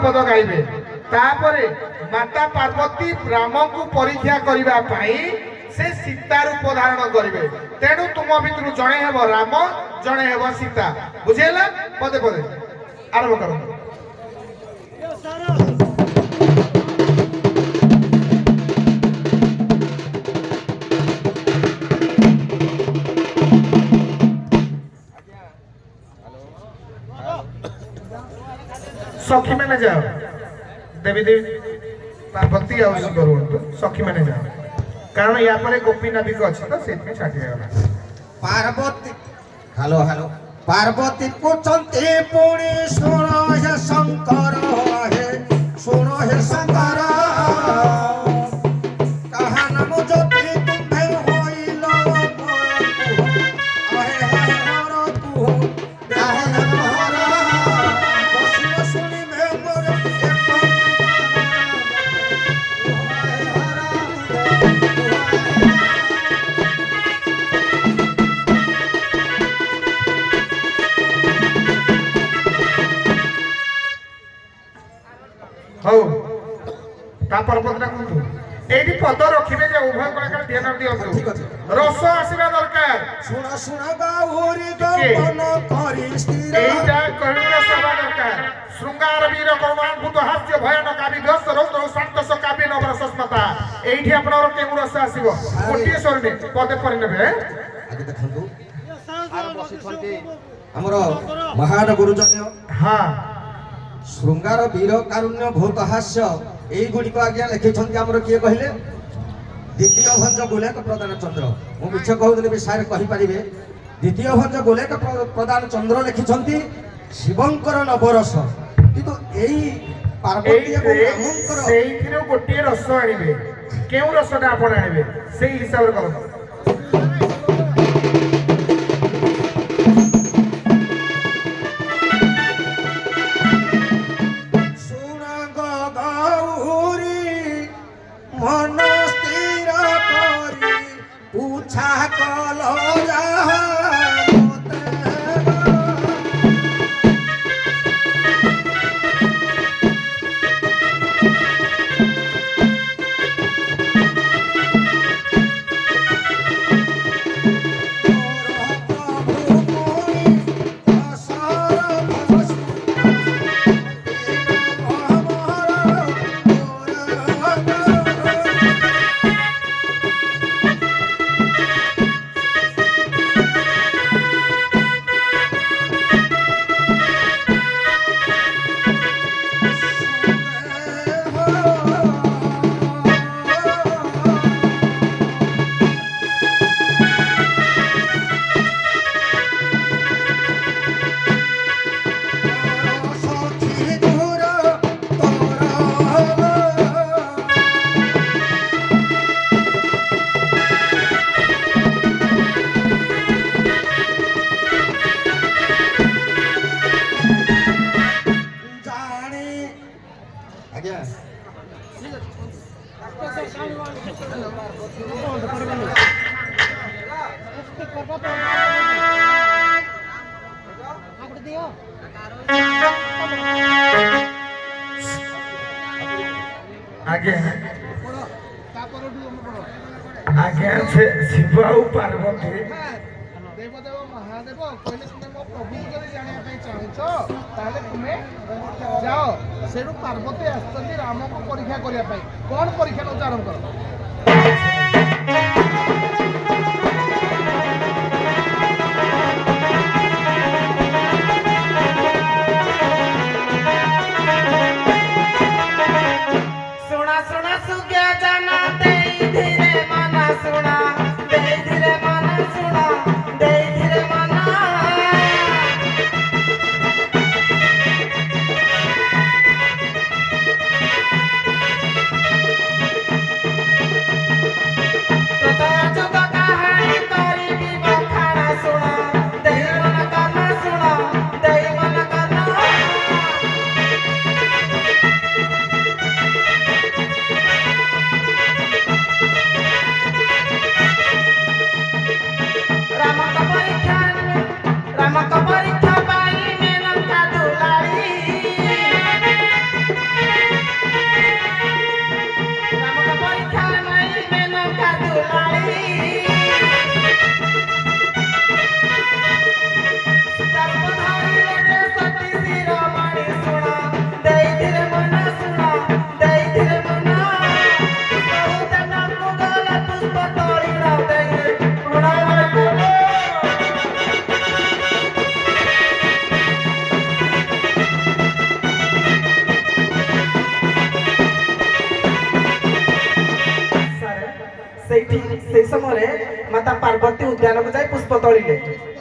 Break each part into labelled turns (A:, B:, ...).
A: महापद गाइबे तापरे माता पार्वती राम को परीक्षा करबा पाई से सीता रूप धारण करिवे तेणु तुम भितर जणे हेबो राम जणे हेबो सीता बुझेला पदे पदे आरंभ करो सखी मैंने जाओ देवी देवी पार्वती आ सखी मैंने जाओ कारण या पर गोपी नाविक अच्छे तो से छाटी गला
B: पार्वती हेलो हेलो पार्वती पूछते पुणी सुनो हे शंकर हे सुनो हे शंकर कहा नमो ज्योति तुम्हें होइलो अहे हे हर तू काहे हर बसियो सुनी में मोर
A: हौ तापर पदना कुंतु एडी पद रखिबे जे उभय कलाकार ध्यान दियंतु
B: ठीक अछि
A: रस आसीबा दरकार
B: सुना सुना गाउरी गपन करी स्थिर
A: एटा कहू रस आबा दरकार श्रृंगार वीर कौमान भूत हास्य भयानक काबी व्यस्त रौद्र शांत स काबी नवर सस्मता एठी आपनर केउ रस आसीबो कोटिए स्वरने पदे परि नेबे
B: आगे देखंतु आर बसी थंती हमर महान गुरुजन
A: हां
B: श्रृंगार वीर कारुण्य भूत हास्य एई गुडी को आज्ञा लिखिछंती हमर किए कहिले द्वितीय भंज गोलेक प्रदान चंद्र मु मिछ कहउतले विषय कहि परिबे द्वितीय भंज गोलेक प्रदान चंद्र लिखिछंती शिवंकर नवरस किंतु एई पार्वती एवं रामंकर
A: सेइथिरो गोटिए रस आनिबे केउ रसटा आपण आनिबे सेई हिसाब रे करो आगे आगे से शिव और पार्वती
C: देव देव महादेव कहले तुमे मो प्रभु जदि जानिया पई चाहछो ताले तुमे जाओ सेडु पार्वती आस्तंती राम को परीक्षा करिया पई कोन परीक्षा न आरंभ करो
D: ସମୟରେ ମାତା ପାର୍ବତୀ ଉଦ୍ୟାନକୁ ଯାଇ ପୁଷ୍ପ ତୋଳିଲେ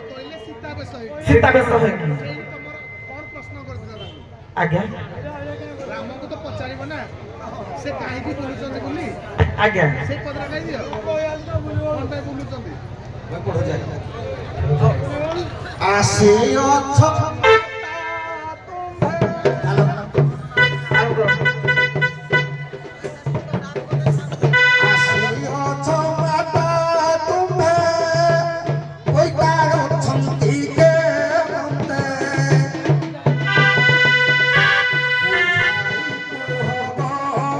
C: ତୋଳିଲେ ସୀତା ବେଶ ହେଇଛି।
D: ସୀତା ବେଶ ହୋଇକି।
C: ସେଇଠି ତମର କଣ ପ୍ରଶ୍ନ କରିଥିଲ ତାଙ୍କୁ?
D: ଆଜ୍ଞା
C: ରାମକୁ ତ ପଚାରିବ ନା ସେ କାହିଁକି ବୁଲୁଛନ୍ତି ବୋଲି,
D: ଆଜ୍ଞା
C: ସେ କଥାଟା କହିଦିଅ କଣ ପାଇଁ ବୁଲୁଛନ୍ତି?
B: ଆସିଅଛ
D: ଆଉ କଣ?
B: ଆସିଅଛ ମାତା ତୁମ୍ଭେ ହୋଇପାରୁଛନ୍ତି କେ ମତେ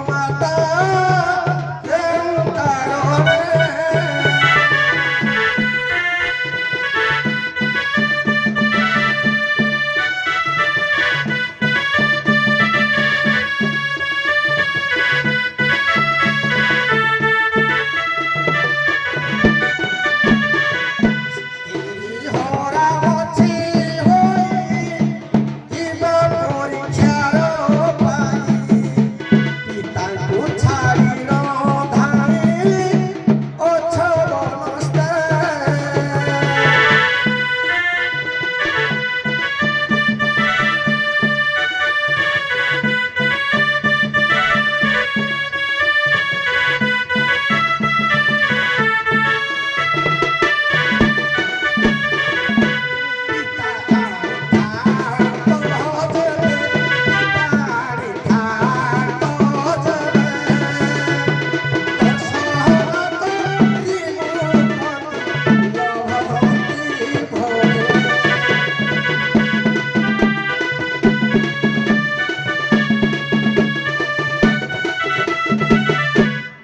B: ମାତା କେଉଁ କାରଣେ ହରା ଅଛି ହୋଇ ଯିବା ପରୀକ୍ଷାର ପାଇଁ ପିତାଙ୍କୁ ଛାଡ଼ି ନ ଧାଇ ଅଛ ବନସ୍ତେ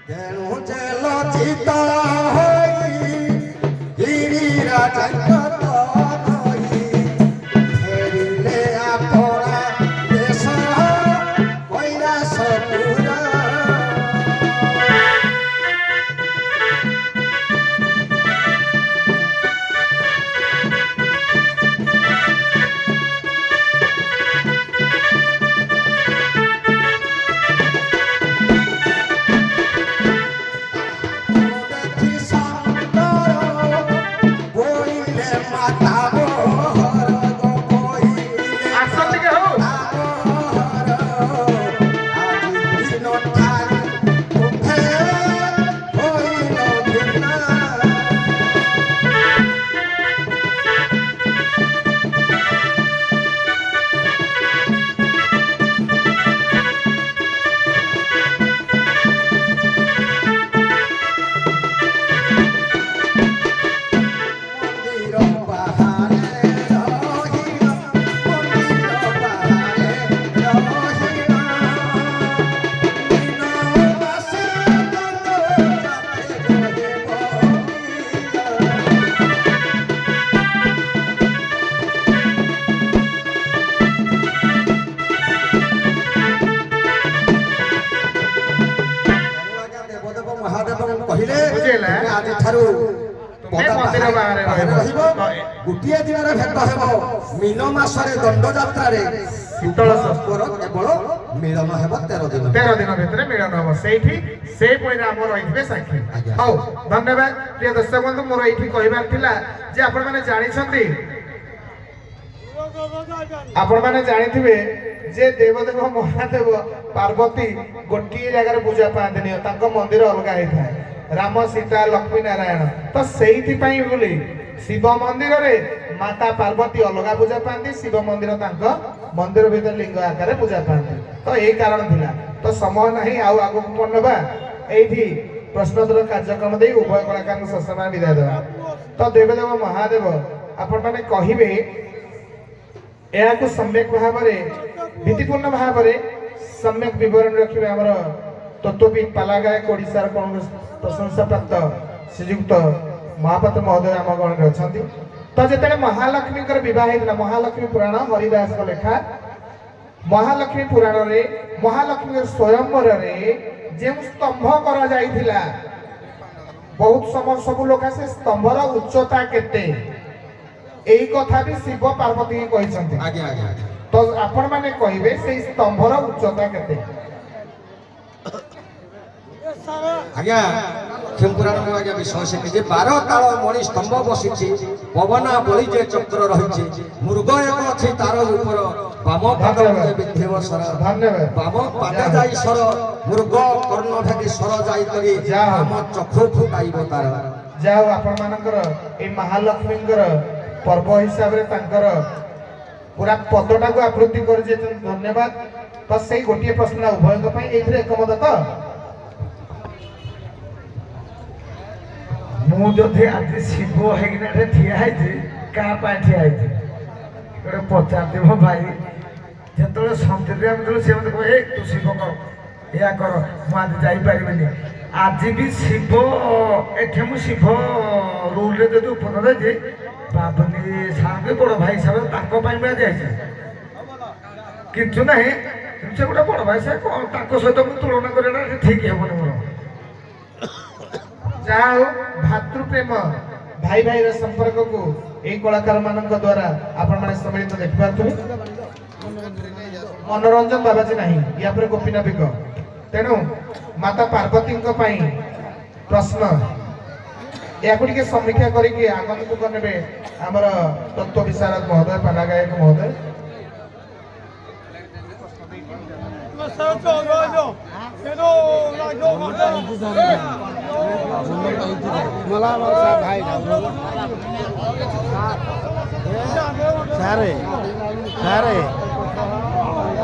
B: ତେଣୁ ଯେ ଲଜ୍ଜିତ ହୋଇ ଗିରିରାଜଙ୍କ ତନଇ ଫେରିଲେ ଆପଣା ଦେଶ କୈଳାସପୁର ଦେଖି ସୁନ୍ଦର ବୋଇଲେ ମାତା ବୋହର ଗୋ ବୋଇଲେ
A: ଆସ ଟିକେ ହଉ।
B: ଆଜି ଦିନ ଠାରୁ ତୁମ୍ଭେ ହୋଇଲ ଭିନ୍ନ ମନ୍ଦିର ବାହାରେ ରହିଲ ମନ୍ଦିର ବାହାରେ ରହିଲ ଦିନ ମାସେ ଦଣ୍ଡ ଚାପେ ରହିବ ଦେବଦେବ ମହାଦେବ କହିଲେ
A: ବୁଝିହେଲା?
B: ତୁମେ ଆଜିଠାରୁ ପଦା
A: ମନ୍ଦିର ବାହାରେ ରହିବ।
B: ଗୋଟିଏ ଦିନରେ ଭେଟ ହେବ ମୀନ ମାସରେ ଦଣ୍ଡ ଯାତ୍ରାରେ
A: ଶୀତଳ ଷଷ୍ଠୀ।
B: ଶୁକ୍ର କେବଳ ମିଳନ ହେବ 13 ଦିନ
A: 13 ଦିନ ଭିତରେ ମିଳନ ହବ ସେଇଠି ସେ ପୁଣି ରାମ ରହିଥିବେ ସାକ୍ଷୀ।
B: ଆଜ୍ଞା।
A: ହଉ ଧନ୍ୟବାଦ ପ୍ରିୟ ଦର୍ଶକ ବନ୍ଧୁ, ମୋର ଏଇଠି କହିବାର ଥିଲା ଯେ ଆପଣମାନେ ଜାଣିଛନ୍ତି ଆପଣମାନେ ଜାଣିଥିବେ ଯେ ଦେବଦେବ ମହାଦେବ ପାର୍ବତୀ ଗୋଟିଏ ଜାଗାରେ ପୂଜା ପାଆନ୍ତିନି, ତାଙ୍କ ମନ୍ଦିର ଅଲଗା ହେଇଥାଏ। ରାମ ସୀତା ଲକ୍ଷ୍ମୀ ନାରାୟଣ ତ ସେଇଥିପାଇଁ ବୋଲି ଶିବ ମନ୍ଦିରରେ ମାତା ପାର୍ବତୀ ଅଲଗା ପୂଜା ପାଆନ୍ତି, ଶିବ ମନ୍ଦିର ତାଙ୍କ ମନ୍ଦିର ଭିତରେ ଲିଙ୍ଗ ଆକାରରେ ପୂଜା ପାଆନ୍ତି। ତ ଏଇ କାରଣ ଥିଲା। ତ ସମୟ ନାହିଁ, ଆଉ ଆଗକୁ ମନେ ନେବା ଏଇଠି ପ୍ରଶ୍ନୋତ୍ତର କାର୍ଯ୍ୟକ୍ରମ ଦେଇ ଉଭୟ କଳାକାରଙ୍କୁ ଶସ୍ତ୍ରମାନ ବିଦାୟ ଦେବା। ତ ଦେବଦେବ ମହାଦେବ ଆପଣମାନେ କହିବେ ଏହାକୁ ସମ୍ୟକ ଭାବରେ ଭିତ୍ତିପୂର୍ଣ୍ଣ ଭାବରେ ସମ୍ୟକ ବିବରଣୀ ରଖିବେ ଆମର ତତ୍ତ୍ୱବିଦ ପାଲାଗାୟକ ଓଡ଼ିଶାର କଂଗ୍ରେସ ପ୍ରଶଂସାପ୍ରାପ୍ତ ଶ୍ରୀଯୁକ୍ତ ମହାପାତ୍ର ମହୋଦୟ ଆମ ଗଣରେ ଅଛନ୍ତି। ତ ଯେତେବେଳେ ମହାଲକ୍ଷ୍ମୀଙ୍କର ବିବାହ ହେଇଥିଲା, ମହାଲକ୍ଷ୍ମୀ ପୁରାଣ ହରିଦାସଙ୍କ ଲେଖା, ମହାଲକ୍ଷ୍ମୀ ପୁରାଣରେ ମହାଲକ୍ଷ୍ମୀଙ୍କ ସ୍ୱୟଂବରରେ ଯେଉଁ ସ୍ତମ୍ଭ କରାଯାଇଥିଲା, ବହୁତ ସମୟ ସବୁ ଲୋକ ସେ ସ୍ତମ୍ଭର ଉଚ୍ଚତା କେତେ ଏଇ କଥା ବି ଶିବ ପାର୍ବତୀ କହିଛନ୍ତି।
B: ଆଜ୍ଞା ଆଜ୍ଞା
A: ତ ଆପଣ ମାନେ କହିବେ ସେଇ ସ୍ତମ୍ଭର ଉଚ୍ଚତା କେତେ?
B: ଆଜ୍ଞା ଲକ୍ଷ୍ମୀ ପୁରାଣ ମୁଁ ଆଜ୍ଞା ବିଷୟ ଶିଖିଛି 12 କାଳ ମଣି ସ୍ତମ୍ଭ ବସିଛି ପବନା ବଳି ଯେ ଚକ୍ର ରହିଛି ମୃଗ ଏକ ଅଛି ତାର ଉପର ବାମ ପାଦ ବିଧେବ ସର
A: ଧନ୍ୟବାଦ।
B: ବାମ ପାଦେ ଯାଇ ସର ମୃଗ କର୍ଣ୍ଣ ଢାକି ସର ଯାଇ କରି
A: ଯାହା ହଉ।
B: ଆମ ଚକ୍ଷୁ ଫୁଟାଇବ ତାର
A: ଯାହା ହଉ ଆପଣମାନଙ୍କର ଏଇ ମହାଲକ୍ଷ୍ମୀଙ୍କର ପର୍ବ ହିସାବରେ ତାଙ୍କର ପୁରା ପଦଟାକୁ ଆବୃତ୍ତି କରିଯାଇଛନ୍ତି ଧନ୍ୟବାଦ। ତ ସେଇ ଗୋଟିଏ ପ୍ରଶ୍ନ ଉଭୟଙ୍କ ପାଇଁ ଏଇଥିରେ ଏକମତ ତ?
D: ମୁଁ ଯଦି ଆଜି ଶିବ ହେଇକିନା ଏଠି ଠିଆ ହେଇଛି କାହା ପାଇଁ ଠିଆ ହେଇଛି ଗୋଟେ ପଚାରନ୍ତି ମୋ ଭାଇ ଯେତେବେଳେ ସନ୍ଧ୍ୟାରେ ଆମେ ଯେତେବେଳେ ସେ ମତେ କହେ ତୁ ଶିବ କର ଏହା କର ମୁଁ ଆଜି ଯାଇପାରିବିନି ଆଜି ବି ଶିବ ଏଠି ମୁଁ ଶିବ ରୁଲରେ ଯଦି ଉପଦେଶ ଦେଇଛି ବାବୁନି ସାଙ୍ଗେ ବଡ଼ ଭାଇ ହିସାବରେ ତାଙ୍କ ପାଇଁ ବି ଆଜି ଯାଇଛି କିଛି ନାହିଁ କିନ୍ତୁ ସେ ଗୋଟେ ବଡ଼ ଭାଇ ସାହେବ ତାଙ୍କ ସହିତ ମୁଁ ତୁଳନା କରିବା ଠିକ୍ ହେବନି ମୋର
A: ଯାହା ହଉ ଭାତୃପ୍ରେମ ଭାଇ ଭାଇର ସମ୍ପର୍କକୁ ଏଇ କଳାକାର ମାନଙ୍କ ଦ୍ୱାରା ଆପଣମାନେ ସମ୍ମିଳିତ ଦେଖିପାରୁଥିବେ। ମନୋରଞ୍ଜନ ବାବାଜୀ ନାହିଁ ୟା ପରେ ଗୋପୀନାଥ ବିକ ତେଣୁ ମାତା ପାର୍ବତୀଙ୍କ ପାଇଁ ପ୍ରଶ୍ନ ଏହାକୁ ଟିକେ ସମୀକ୍ଷା କରିକି ଆଗନ୍ତୁକ ନେବେ ଆମର ତତ୍ତ୍ୱ ବିଶାରଦ ମହୋଦୟ ପାଲାଗାୟକ ମହୋଦୟ।
C: ସାରେ ସାରେ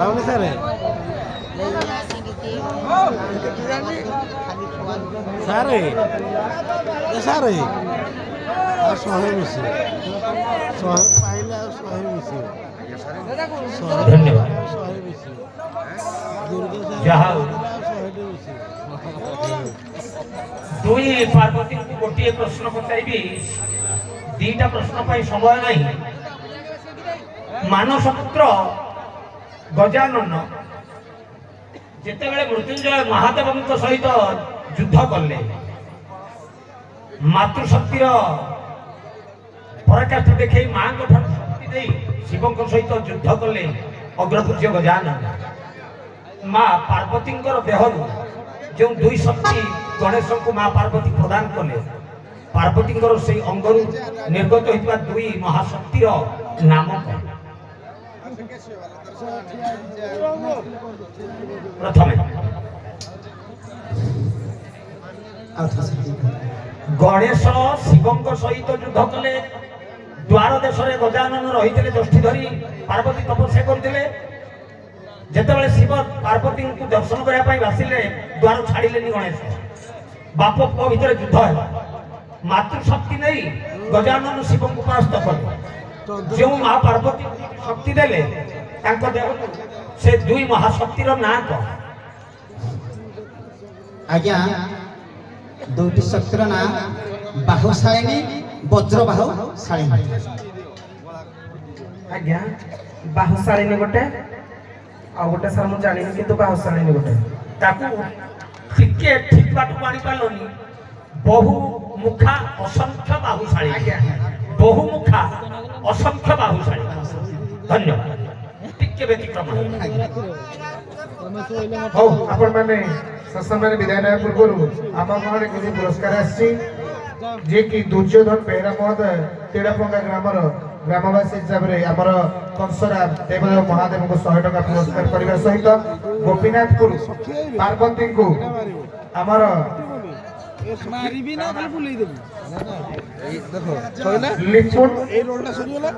C: ଆଉନି ସାରେ ସାରେ ସାରେ ଆଉ 100 ମିଶିବ 100 ପାଇଲେ ଆଉ 100 ମିଶିବ
E: ଧନ୍ୟବାଦ।
C: 100 ମିଶିବ ଦୁର୍ଗା
E: ଯାହା ହଉ।
C: 100 ମିଶିବ
E: ଦୁଇ ପାର୍ବତୀଙ୍କୁ ଗୋଟିଏ ପ୍ରଶ୍ନ ପଚାରିବି ଦିଟା ପ୍ରଶ୍ନ ପାଇଁ ସମୟ ନାହିଁ। ମାନସପୁତ୍ର ଗଜାନନ ଯେତେବେଳେ ମୃତ୍ୟୁଞ୍ଜୟ ମହାଦେବଙ୍କ ସହିତ ଯୁଦ୍ଧ କଲେ ମାତୃଶକ୍ତିର ପରାକାଷ୍ଠା ଦେଖେଇ ମାଙ୍କ ଠାରୁ ଶକ୍ତି ଦେଇ ଶିବଙ୍କ ସହିତ ଯୁଦ୍ଧ କଲେ ଅଗ୍ରପୂଜ୍ୟ ଗଜାନନ। ମା ପାର୍ବତୀଙ୍କର ଦେହରୁ ଯେଉଁ ଦୁଇ ଶକ୍ତି ଗଣେଶଙ୍କୁ ମା ପାର୍ବତୀ ପ୍ରଦାନ କଲେ ପାର୍ବତୀଙ୍କର ସେଇ ଅଙ୍ଗରୁ ନିର୍ଗତ ହୋଇଥିବା ଦୁଇ ମହାଶକ୍ତିର ନାମ କଣ? ପ୍ରଥମେ ଗଣେଶ ଶିବଙ୍କ ସହିତ ଯୁଦ୍ଧ କଲେ ଦ୍ୱାର ଦେଶରେ ଗଜାନନ ରହିଥିଲେ ଯଷ୍ଟି ଧରି ପାର୍ବତୀ ତପସ୍ୟା କରିଥିଲେ। ଯେତେବେଳେ ଶିବ ପାର୍ବତୀଙ୍କୁ ଦର୍ଶନ କରିବା ପାଇଁ ଆସିଲେ ଦ୍ୱାର ଛାଡ଼ିଲେନି ଗଣେଶ ବାପ ପୁଅ ଭିତରେ ଯୁଦ୍ଧ ହେଲା ମାତୃଶକ୍ତି ନେଇ ଗଜାନନ ଶିବଙ୍କୁ ପରାସ୍ତ କଲେ। ଯେଉଁ ମା ପାର୍ବତୀ ଶକ୍ତି ଦେଲେ ତାଙ୍କ ଦେହକୁ ସେ ଦୁଇ ମହାଶକ୍ତିର ନାଁ କଣ?
F: ଆଜ୍ଞା ଦୁଇଟି ଶକ୍ତିର ନାଁ ବାହୁଶାଳିନୀ ବଜ୍ରବାହୁ ଶାଳିନୀ।
D: ଆଜ୍ଞା ବାହୁଶାଳିନୀ ଗୋଟେ ଆଉ ଗୋଟେ ସାର୍ ମୁଁ ଜାଣିନି କିନ୍ତୁ ବାହୁଶାଳିନୀ ଗୋଟେ
E: ତାକୁ ଟିକେ ଠିକ ବାଟକୁ ଆଣିପାରିଲନି। ବହୁ ମୁଖା ଅସଂଖ୍ୟ ବାହୁଶାଳୀ ବହୁ ମୁଖା ଅସଂଖ୍ୟ ବାହୁଶାଳୀ। ଧନ୍ୟବାଦ। ଟିକେ ବ୍ୟତିକ୍ରମ
A: ହଉ ଆପଣମାନେ ସସମ୍ମାନେ ବିଦାୟ ନେବା ପୂର୍ବରୁ ଆମ ଗହଣରେ କିଛି ପୁରସ୍କାର ଆସିଛି ଯିଏକି ଦୁର୍ଯ୍ୟୋଧନ ବେହେରା ମହୋଦୟ ତେଡ଼ାପଙ୍ଗା ଗ୍ରାମର ଗ୍ରାମବାସୀ ହିସାବରେ ଆମର କଂସରା ଦେବଦେବ ମହାଦେବଙ୍କୁ 100 ଟଙ୍କା ପୁରସ୍କାର କରିବା ସହିତ ଗୋପୀନାଥପୁର ପାର୍ବତୀଙ୍କୁ ଆମର
C: ମାରିବି ନା ଖାଲି ବୁଲେଇ ଦେବି ଦେଖ ସଇଲା
A: ଲିପୁନ
C: ଏଇ ରୋଲଟା ସରିଗଲା